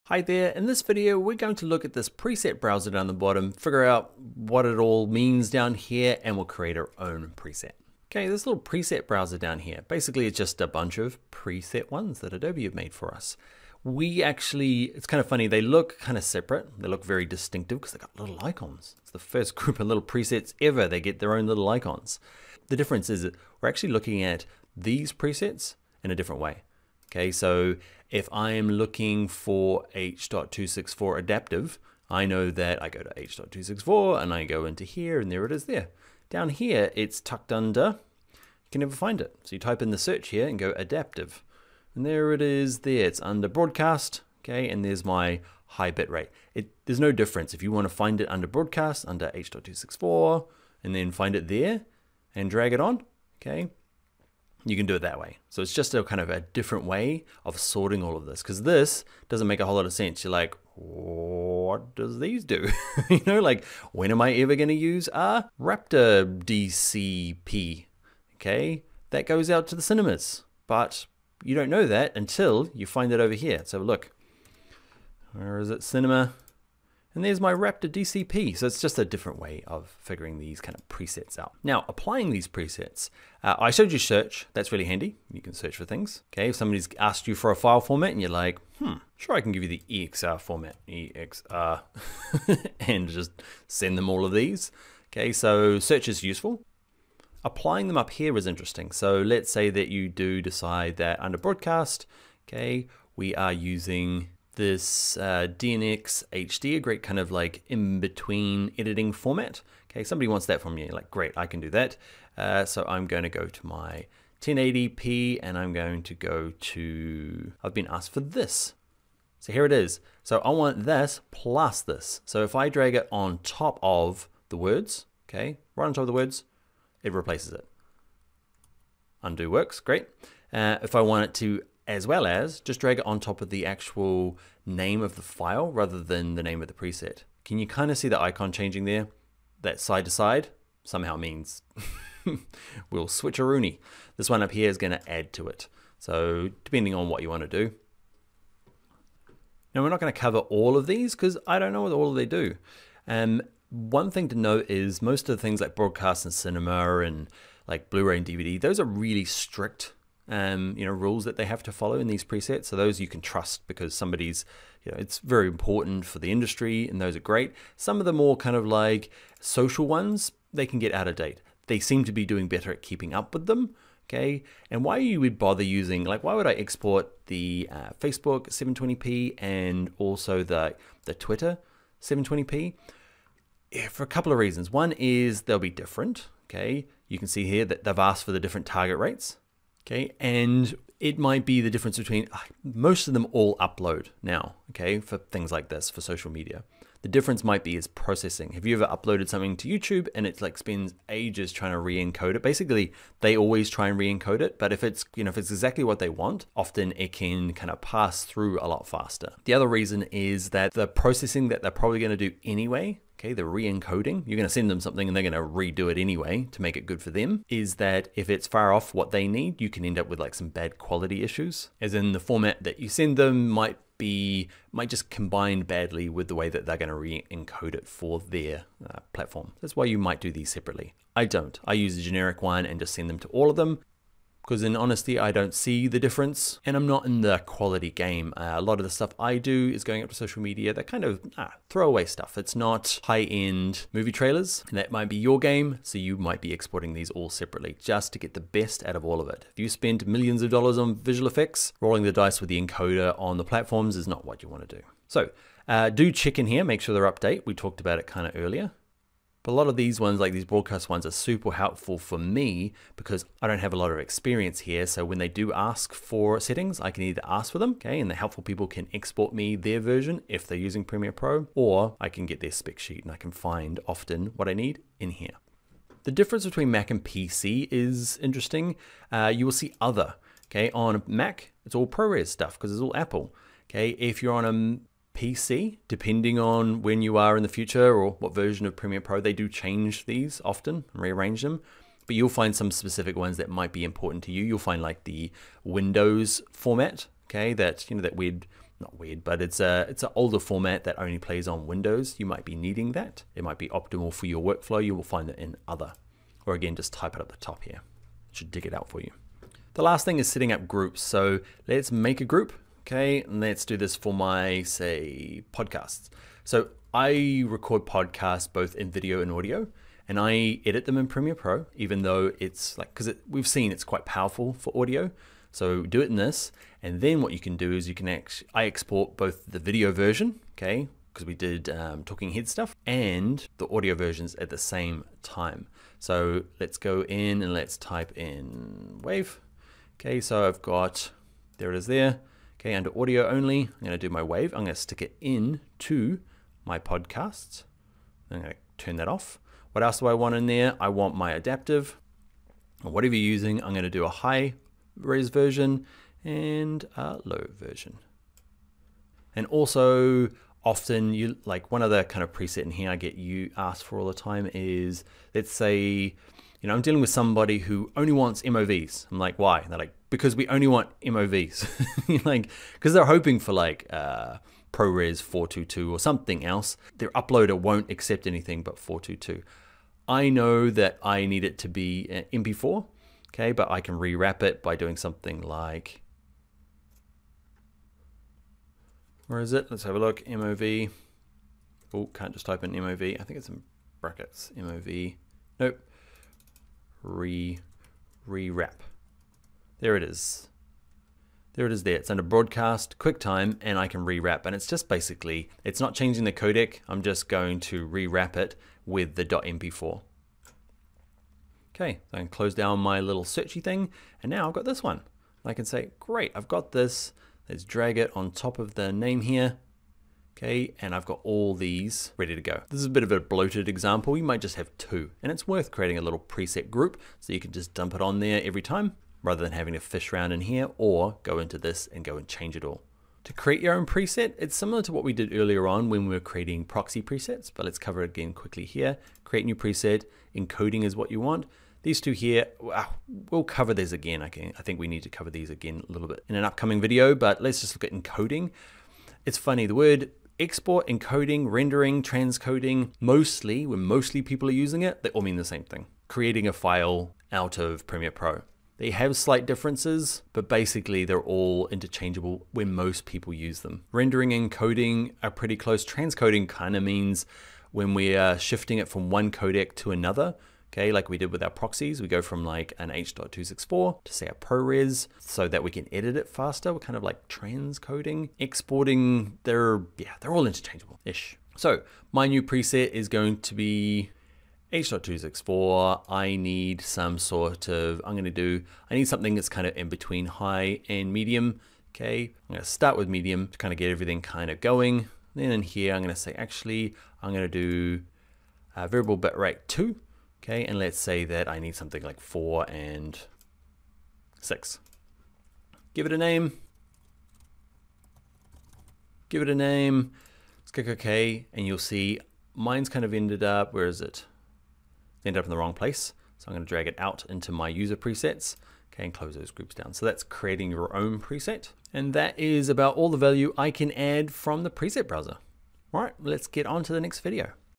Hi there, in this video we're going to look at this preset browser down the bottom, figure out what it all means down here, and we'll create our own preset. Okay, this little preset browser down here, basically it's just a bunch of preset ones that Adobe have made for us. It's kind of funny, they look kind of separate, they look very distinctive because they've got little icons. It's the first group of little presets ever, they get their own little icons. The difference is that we're actually looking at these presets in a different way. Okay, so if I am looking for H.264 adaptive, I know that I go to H.264 and I go into here and there it is there. Down here, it's tucked under, you can never find it. So you type in the search here and go adaptive. And there it is there, it's under broadcast, okay, and there's my high bit rate. There's no difference. If you want to find it under broadcast, under H.264, and then find it there and drag it on, okay, you can do it that way. So it's just a kind of a different way of sorting all of this, because this doesn't make a whole lot of sense. You're like, what does these do? You know, like, when am I ever going to use a Raptor DCP? Okay, that goes out to the cinemas, but you don't know that until you find it over here. So look, where is it? Cinema. And there's my Raptor DCP. So it's just a different way of figuring these kind of presets out. Now, applying these presets, I showed you search. That's really handy. You can search for things. Okay, if somebody's asked you for a file format and you're like, sure, I can give you the EXR format, EXR, and just send them all of these. Okay, so search is useful. Applying them up here is interesting. So let's say that you do decide that under broadcast, okay, we are using this DNX HD, a great kind of like in-between editing format. Okay, somebody wants that from you, like, great, I can do that. So I'm going to go to my 1080p and I'm going to go to, I've been asked for this. So here it is. So I want this plus this. So if I drag it on top of the words, okay, right on top of the words, it replaces it. Undo works, great. If I want it to, as well as, just drag it on top of the actual name of the file rather than the name of the preset. Can you kind of see the icon changing there? That side to side somehow means we'll switch a Rooney. This one up here is going to add to it. So depending on what you want to do. Now we're not going to cover all of these because I don't know what all they do. One thing to note is most of the things like broadcast and cinema and like Blu-ray and DVD, those are really strict rules that they have to follow in these presets. So those you can trust because somebody's, it's very important for the industry and those are great. Some of the more kind of like social ones, they can get out of date. They seem to be doing better at keeping up with them. Okay. And why you would bother using, like, why would I export the Facebook 720p and also the Twitter 720p? Yeah, for a couple of reasons. One is they'll be different. Okay. You can see here that they've asked for the different target rates. Okay, and it might be the difference between, most of them all upload now, okay, for things like this, for social media. The difference might be is processing. Have you ever uploaded something to YouTube and it's like spends ages trying to re-encode it? Basically, they always try and re-encode it, but if it's, if it's exactly what they want, often it can kind of pass through a lot faster. The other reason is that the processing that they're probably going to do anyway, okay, the re-encoding, you're going to send them something and they're going to redo it anyway to make it good for them, is that if it's far off what they need, you can end up with like some bad quality issues. As in the format that you send them might just combine badly with the way that they're going to re-encode it for their platform. That's why you might do these separately. I don't. I use a generic one and just send them to all of them. Because in honesty, I don't see the difference and I'm not in the quality game. A lot of the stuff I do is going up to social media. They're kind of throwaway stuff. It's not high-end movie trailers. And that might be your game. So you might be exporting these all separately just to get the best out of all of it. If you spend millions of dollars on visual effects, rolling the dice with the encoder on the platforms is not what you want to do. So do check in here, make sure they're up to date. We talked about it kind of earlier. But a lot of these ones, like these broadcast ones, are super helpful for me because I don't have a lot of experience here. So when they do ask for settings, I can either ask for them, okay, and the helpful people can export me their version if they're using Premiere Pro, or I can get their spec sheet and I can find often what I need in here. The difference between Mac and PC is interesting. You will see other, okay, on Mac, it's all ProRes stuff because it's all Apple, okay. If you're on a PC, depending on when you are in the future or what version of Premiere Pro, they do change these often and rearrange them. But you'll find some specific ones that might be important to you. You'll find like the Windows format, okay, that that weird not weird, but it's an older format that only plays on Windows. You might be needing that. It might be optimal for your workflow. You will find it in other, or again, just type it at the top here. It should dig it out for you. The last thing is setting up groups. So let's make a group. Okay, and let's do this for my, say, podcasts. So I record podcasts both in video and audio, and I edit them in Premiere Pro, even though it's like, because we've seen it's quite powerful for audio. So do it in this, and then what you can do is you can I export both the video version, okay, because we did talking head stuff, and the audio versions at the same time. So let's go in and let's type in wave. Okay, so I've got, there it is there. Okay, under audio only, I'm going to do my wave. I'm going to stick it in to my podcasts. I'm going to turn that off. What else do I want in there? I want my adaptive, or whatever you're using. I'm going to do a high res version and a low version. And also, often you like one other kind of preset in here I get you asked for all the time is, let's say, you know, I'm dealing with somebody who only wants MOVs. I'm like, why? And they're like, because we only want MOVs. Like, because they're hoping for like ProRes 422 or something else. Their uploader won't accept anything but 422. I know that I need it to be MP4, okay, but I can rewrap it by doing something like, where is it? Let's have a look. MOV. Oh, can't just type in MOV. I think it's in brackets. MOV. Nope. Rewrap. There it is. There it is there. It's under broadcast, QuickTime, and I can rewrap. And it's just basically, it's not changing the codec. I'm just going to rewrap it with the .mp4. Okay, so I can close down my little searchy thing. And now I've got this one. I can say, great, I've got this. Let's drag it on top of the name here. Okay, and I've got all these ready to go. This is a bit of a bloated example. You might just have two, and it's worth creating a little preset group so you can just dump it on there every time rather than having to fish around in here or go into this and go and change it all. To create your own preset, it's similar to what we did earlier on when we were creating proxy presets, but let's cover it again quickly here. Create new preset, encoding is what you want. These two here, we'll cover these again. I think we need to cover these again a little bit in an upcoming video, but let's just look at encoding. It's funny, the word export, encoding, rendering, transcoding, mostly, when mostly people are using it, they all mean the same thing. Creating a file out of Premiere Pro. They have slight differences, but basically they're all interchangeable when most people use them. Rendering and encoding are pretty close. Transcoding kind of means when we are shifting it from one codec to another. Okay, like we did with our proxies, we go from like an H.264 to say a ProRes so that we can edit it faster. We're kind of like transcoding, exporting, they're all interchangeable-ish. So my new preset is going to be H.264. I need some sort of, I need something that's kind of in between high and medium. Okay, I'm gonna start with medium to kind of get everything kind of going. Then in here, I'm gonna say, actually, I'm gonna do variable bitrate 2. Okay, and let's say that I need something like 4 and 6. Give it a name. Give it a name. Let's click OK, and you'll see mine's kind of ended up, where is it? Ended up in the wrong place. So I'm going to drag it out into my user presets. Okay, and close those groups down. So that's creating your own preset. And that is about all the value I can add from the preset browser. All right, let's get on to the next video.